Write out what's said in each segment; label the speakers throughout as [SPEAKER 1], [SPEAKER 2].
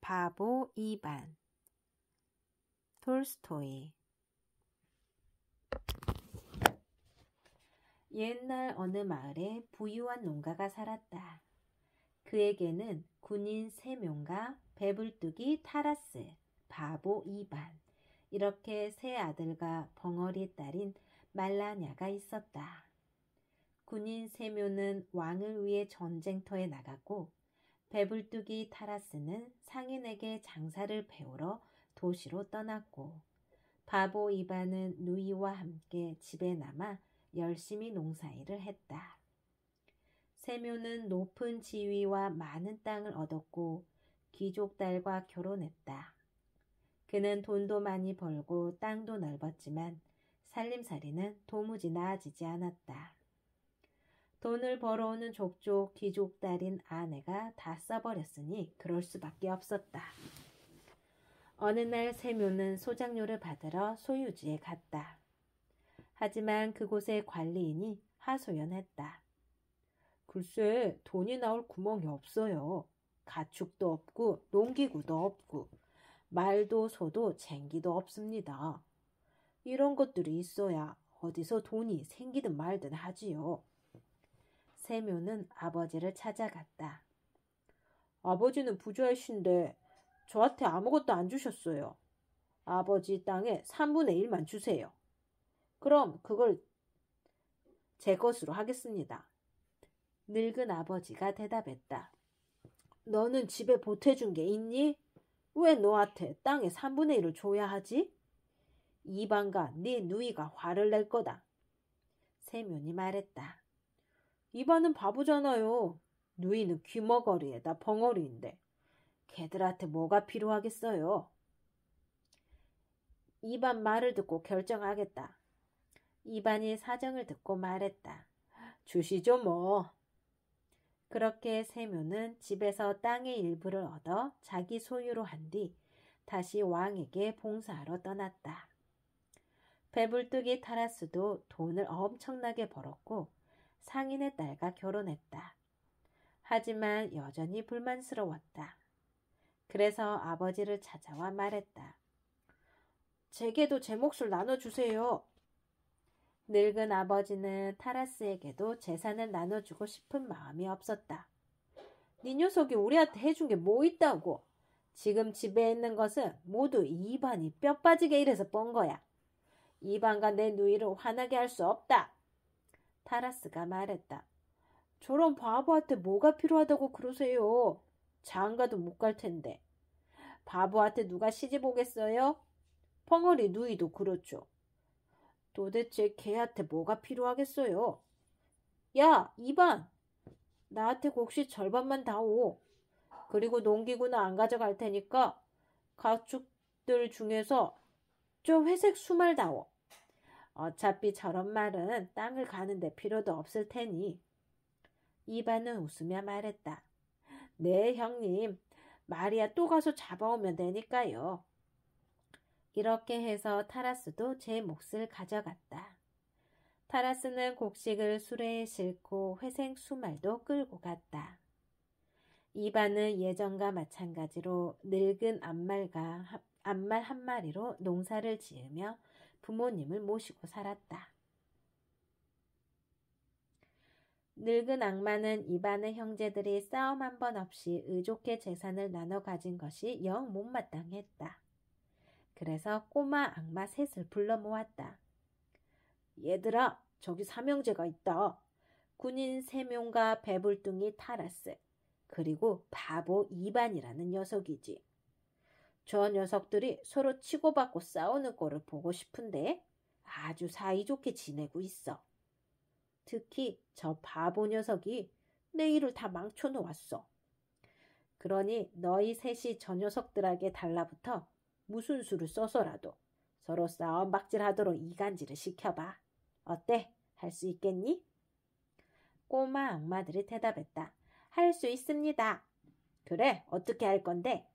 [SPEAKER 1] 바보 2반 톨스토이. 옛날 어느 마을에 부유한 농가가 살았다. 그에게는 군인 세명과 배불뚝이 타라스, 바보 2반, 이렇게 세 아들과 벙어리 딸인 말라냐가 있었다. 군인 세묘는 왕을 위해 전쟁터에 나갔고 배불뚝이 타라스는 상인에게 장사를 배우러 도시로 떠났고 바보 2반은 누이와 함께 집에 남아 열심히 농사일을 했다. 세묘는 높은 지위와 많은 땅을 얻었고 귀족 딸과 결혼했다. 그는 돈도 많이 벌고 땅도 넓었지만 살림살이는 도무지 나아지지 않았다. 돈을 벌어오는 족족 귀족 딸인 아내가 다 써버렸으니 그럴 수밖에 없었다. 어느 날 세묘는 소장료를 받으러 소유지에 갔다. 하지만 그곳의 관리인이 하소연했다. 글쎄, 돈이 나올 구멍이 없어요. 가축도 없고 농기구도 없고 말도 소도 쟁기도 없습니다. 이런 것들이 있어야 어디서 돈이 생기든 말든 하지요. 세묘는 아버지를 찾아갔다. 아버지는 부자이신데 저한테 아무것도 안 주셨어요. 아버지 땅의 3분의 1만 주세요. 그럼 그걸 제 것으로 하겠습니다. 늙은 아버지가 대답했다. 너는 집에 보태준 게 있니? 왜 너한테 땅의 3분의 1을 줘야 하지? 이방과 네 누이가 화를 낼 거다. 세묘니 말했다. 이반은 바보잖아요. 누이는 귀머거리에다 벙어리인데 걔들한테 뭐가 필요하겠어요? 이반 말을 듣고 결정하겠다. 이반이 사정을 듣고 말했다. 주시죠 뭐. 그렇게 세묘는 집에서 땅의 일부를 얻어 자기 소유로 한 뒤 다시 왕에게 봉사하러 떠났다. 배불뚝이 타라스도 돈을 엄청나게 벌었고 상인의 딸과 결혼했다. 하지만 여전히 불만스러웠다. 그래서 아버지를 찾아와 말했다. 제게도 제 몫을 나눠주세요. 늙은 아버지는 타라스에게도 재산을 나눠주고 싶은 마음이 없었다. 네 녀석이 우리한테 해준 게 뭐 있다고. 지금 집에 있는 것은 모두 이반이 뼈 빠지게 일해서 번 거야. 이반과 내 누이를 화나게 할 수 없다. 타라스가 말했다. 저런 바보한테 뭐가 필요하다고 그러세요. 장가도 못 갈 텐데. 바보한테 누가 시집 오겠어요? 벙어리 누이도 그렇죠. 도대체 걔한테 뭐가 필요하겠어요? 야, 이반! 나한테 곡식 절반만 다오. 그리고 농기구는 안 가져갈 테니까 가축들 중에서 저 회색 수말 다오. 어차피 저런 말은 땅을 가는데 필요도 없을 테니. 이반은 웃으며 말했다. 네, 형님. 말이야 또 가서 잡아오면 되니까요. 이렇게 해서 타라스도 제 몫을 가져갔다. 타라스는 곡식을 수레에 싣고 회색 수말도 끌고 갔다. 이반은 예전과 마찬가지로 늙은 암말 한 마리로 농사를 지으며 부모님을 모시고 살았다. 늙은 악마는 이반의 형제들이 싸움 한 번 없이 의좋게 재산을 나눠 가진 것이 영 못마땅했다. 그래서 꼬마 악마 셋을 불러 모았다. 얘들아, 저기 삼형제가 있다. 군인 세명과 배불뚱이 타라스, 그리고 바보 2반이라는 녀석이지. 저 녀석들이 서로 치고받고 싸우는 꼴을 보고 싶은데 아주 사이좋게 지내고 있어. 특히 저 바보 녀석이 내 일을 다 망쳐놓았어. 그러니 너희 셋이 저 녀석들에게 달라붙어 무슨 수를 써서라도 서로 싸움박질하도록 이간질을 시켜봐. 어때? 할 수 있겠니? 꼬마 악마들이 대답했다. 할 수 있습니다. 그래, 어떻게 할 건데?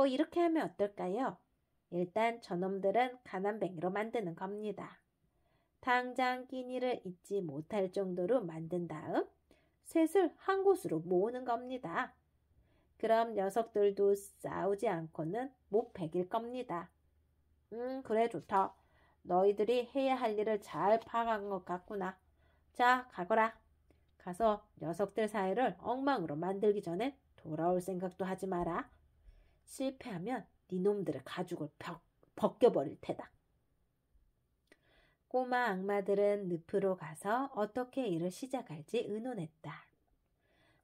[SPEAKER 1] 이렇게 하면 어떨까요? 일단 저놈들은 가난뱅이로 만드는 겁니다. 당장 끼니를 잊지 못할 정도로 만든 다음 셋을 한 곳으로 모으는 겁니다. 그럼 녀석들도 싸우지 않고는 못 베길 겁니다. 그래 좋다. 너희들이 해야 할 일을 잘 파악한 것 같구나. 자, 가거라. 가서 녀석들 사이를 엉망으로 만들기 전에 돌아올 생각도 하지 마라. 실패하면 니놈들의 가죽을 벗겨버릴 테다. 꼬마 악마들은 늪으로 가서 어떻게 일을 시작할지 의논했다.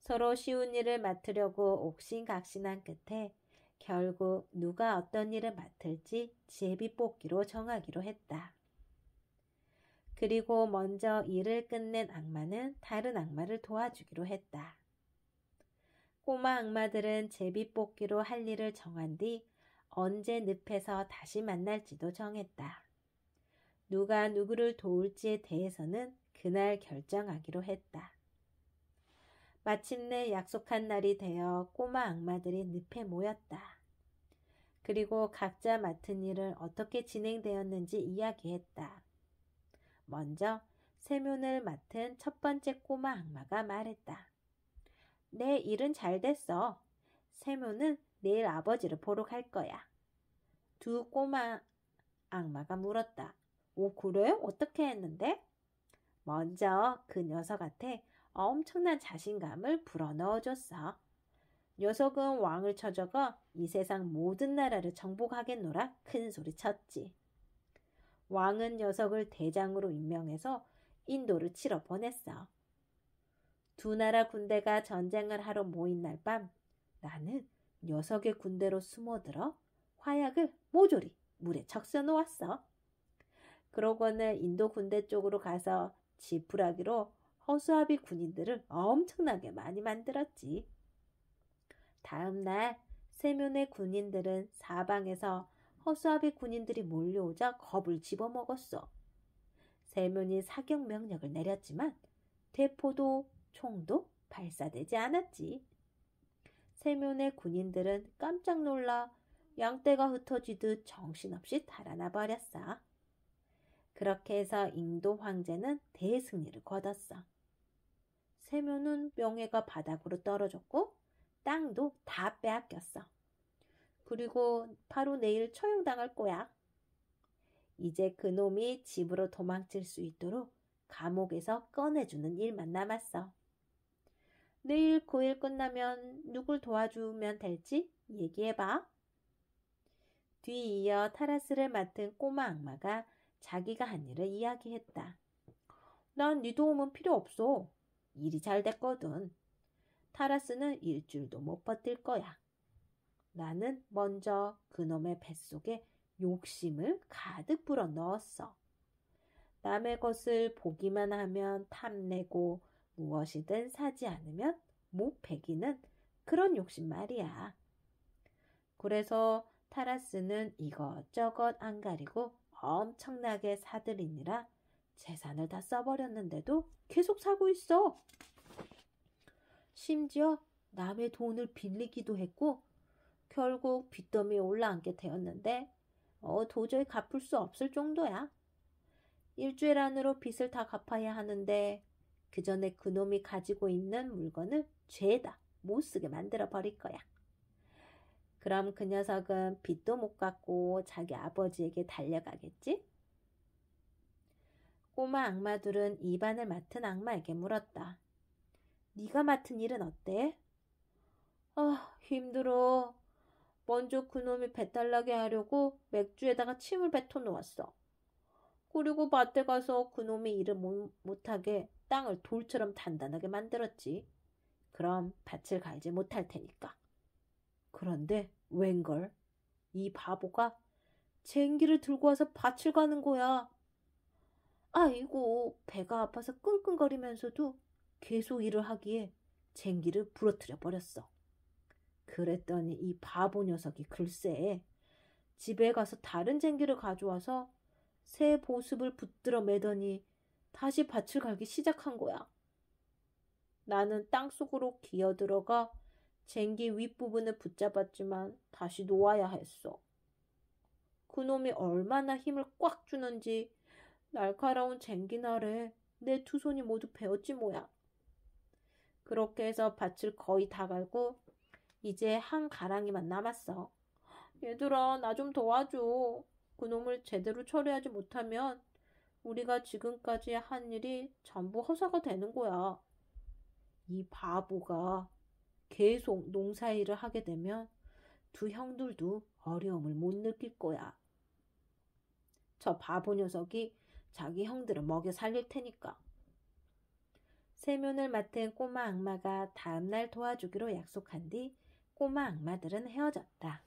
[SPEAKER 1] 서로 쉬운 일을 맡으려고 옥신각신한 끝에 결국 누가 어떤 일을 맡을지 제비뽑기로 정하기로 했다. 그리고 먼저 일을 끝낸 악마는 다른 악마를 도와주기로 했다. 꼬마 악마들은 제비뽑기로 할 일을 정한 뒤 언제 늪에서 다시 만날지도 정했다. 누가 누구를 도울지에 대해서는 그날 결정하기로 했다. 마침내 약속한 날이 되어 꼬마 악마들이 늪에 모였다. 그리고 각자 맡은 일을 어떻게 진행되었는지 이야기했다. 먼저 세면을 맡은 첫 번째 꼬마 악마가 말했다. 내 일은 잘 됐어. 세면은 내일 아버지를 보러 갈 거야. 두 꼬마 악마가 물었다. 오, 그래? 어떻게 했는데? 먼저 그 녀석한테 엄청난 자신감을 불어넣어줬어. 녀석은 왕을 쳐져가 이 세상 모든 나라를 정복하겠노라 큰 소리 쳤지. 왕은 녀석을 대장으로 임명해서 인도를 치러 보냈어. 두 나라 군대가 전쟁을 하러 모인 날 밤 나는 녀석의 군대로 숨어들어 화약을 모조리 물에 적셔 놓았어. 그러고는 인도 군대 쪽으로 가서 지푸라기로 허수아비 군인들을 엄청나게 많이 만들었지. 다음 날 세면의 군인들은 사방에서 허수아비 군인들이 몰려오자 겁을 집어먹었어. 세면이 사격 명령을 내렸지만 대포도 총도 발사되지 않았지. 세면의 군인들은 깜짝 놀라 양떼가 흩어지듯 정신없이 달아나 버렸어. 그렇게 해서 인도 황제는 대승리를 거뒀어. 세면은 명예가 바닥으로 떨어졌고 땅도 다 빼앗겼어. 그리고 바로 내일 처형당할 거야. 이제 그놈이 집으로 도망칠 수 있도록 감옥에서 꺼내주는 일만 남았어. 내일 그 일 끝나면 누굴 도와주면 될지 얘기해봐. 뒤이어 타라스를 맡은 꼬마 악마가 자기가 한 일을 이야기했다. 난 네 도움은 필요 없어. 일이 잘 됐거든. 타라스는 일주일도 못 버틸 거야. 나는 먼저 그놈의 뱃속에 욕심을 가득 불어 넣었어. 남의 것을 보기만 하면 탐내고 무엇이든 사지 않으면 못 배기는 그런 욕심 말이야. 그래서 타라스는 이것저것 안 가리고 엄청나게 사들이느라 재산을 다 써버렸는데도 계속 사고 있어. 심지어 남의 돈을 빌리기도 했고 결국 빚더미에 올라앉게 되었는데 도저히 갚을 수 없을 정도야. 일주일 안으로 빚을 다 갚아야 하는데 그 전에 그놈이 가지고 있는 물건을 죄다 못 쓰게 만들어 버릴 거야. 그럼 그 녀석은 빚도 못 갚고 자기 아버지에게 달려가겠지? 꼬마 악마들은 입안을 맡은 악마에게 물었다. 네가 맡은 일은 어때? 힘들어. 먼저 그놈이 배탈 나게 하려고 맥주에다가 침을 뱉어 놓았어. 그리고 밭에 가서 그놈이 일을 못하게 땅을 돌처럼 단단하게 만들었지. 그럼 밭을 갈지 못할 테니까. 그런데 웬걸? 이 바보가 쟁기를 들고 와서 밭을 가는 거야. 아이고, 배가 아파서 끙끙거리면서도 계속 일을 하기에 쟁기를 부러뜨려 버렸어. 그랬더니 이 바보 녀석이 글쎄 집에 가서 다른 쟁기를 가져와서 새 보습을 붙들어 매더니 다시 밭을 갈기 시작한 거야. 나는 땅속으로 기어들어가 쟁기 윗부분을 붙잡았지만 다시 놓아야 했어. 그놈이 얼마나 힘을 꽉 주는지 날카로운 쟁기날에 내 두 손이 모두 베었지 뭐야. 그렇게 해서 밭을 거의 다 갈고 이제 한 가랑이만 남았어. 얘들아, 나 좀 도와줘. 그놈을 제대로 처리하지 못하면 우리가 지금까지 한 일이 전부 허사가 되는 거야. 이 바보가 계속 농사일을 하게 되면 두 형들도 어려움을 못 느낄 거야. 저 바보 녀석이 자기 형들을 먹여 살릴 테니까. 세면을 맡은 꼬마 악마가 다음날 도와주기로 약속한 뒤 꼬마 악마들은 헤어졌다.